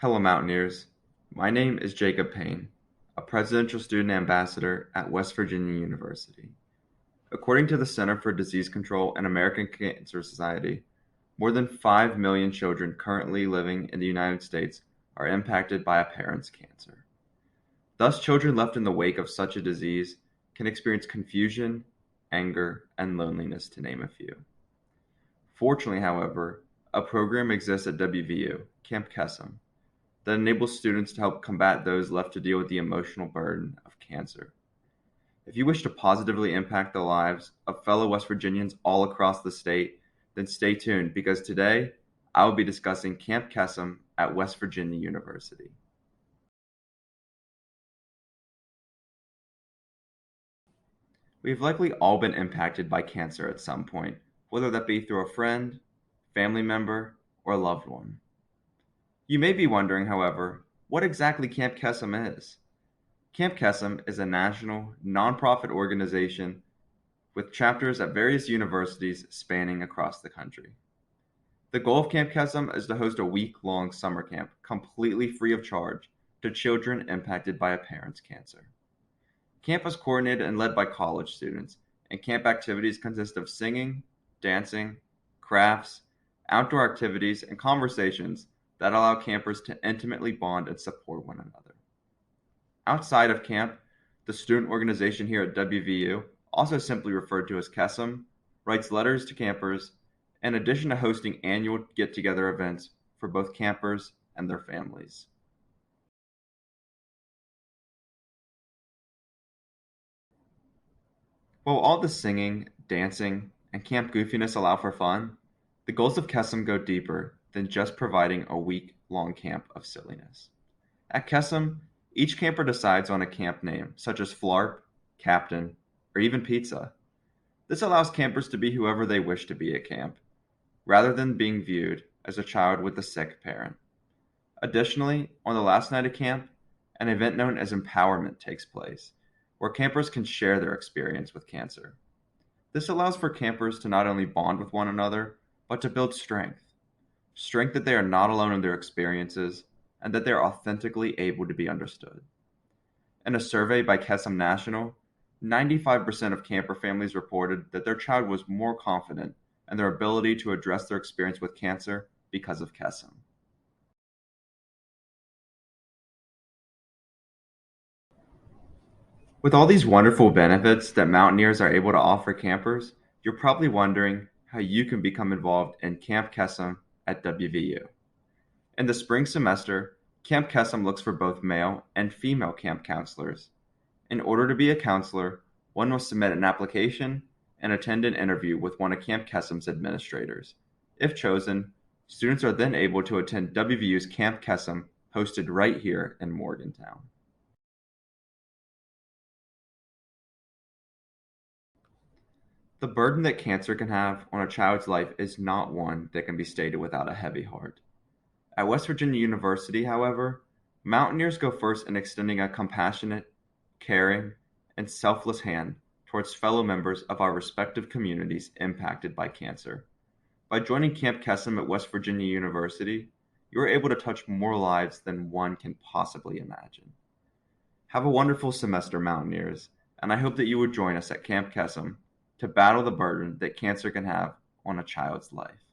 Hello, Mountaineers. My name is Jacob Payne, a Presidential Student Ambassador at West Virginia University. According to the Center for Disease Control and American Cancer Society, more than 5 million children currently living in the United States are impacted by a parent's cancer. Thus, children left in the wake of such a disease can experience confusion, anger, and loneliness, to name a few. Fortunately, however, a program exists at WVU, Camp Kesem, that enables students to help combat those left to deal with the emotional burden of cancer. If you wish to positively impact the lives of fellow West Virginians all across the state, then stay tuned because today I will be discussing Camp Kesem at West Virginia University. We've likely all been impacted by cancer at some point, whether that be through a friend, family member, or a loved one. You may be wondering, however, what exactly Camp Kesem is. Camp Kesem is a national, nonprofit organization with chapters at various universities spanning across the country. The goal of Camp Kesem is to host a week-long summer camp completely free of charge to children impacted by a parent's cancer. Camp is coordinated and led by college students, and camp activities consist of singing, dancing, crafts, outdoor activities, and conversations that allow campers to intimately bond and support one another. Outside of camp, the student organization here at WVU, also simply referred to as Kesem, writes letters to campers in addition to hosting annual get-together events for both campers and their families. While all the singing, dancing, and camp goofiness allow for fun, the goals of Kesem go deeper than just providing a week-long camp of silliness. At Kesem, each camper decides on a camp name, such as Flarp, Captain, or even Pizza. This allows campers to be whoever they wish to be at camp, rather than being viewed as a child with a sick parent. Additionally, on the last night of camp, an event known as Empowerment takes place, where campers can share their experience with cancer. This allows for campers to not only bond with one another, but to build strength that they are not alone in their experiences, and that they are authentically able to be understood. In a survey by Kesem National, 95% of camper families reported that their child was more confident in their ability to address their experience with cancer because of Kesem. With all these wonderful benefits that Mountaineers are able to offer campers, you're probably wondering how you can become involved in Camp Kesem at WVU. In the spring semester, Camp Kesem looks for both male and female camp counselors. In order to be a counselor, one must submit an application and attend an interview with one of Camp Kesem's administrators. If chosen, students are then able to attend WVU's Camp Kesem, hosted right here in Morgantown. The burden that cancer can have on a child's life is not one that can be stated without a heavy heart. At West Virginia University, however, Mountaineers go first in extending a compassionate, caring, and selfless hand towards fellow members of our respective communities impacted by cancer. By joining Camp Kesem at West Virginia University, you are able to touch more lives than one can possibly imagine. Have a wonderful semester, Mountaineers, and I hope that you will join us at Camp Kesem to battle the burden that cancer can have on a child's life.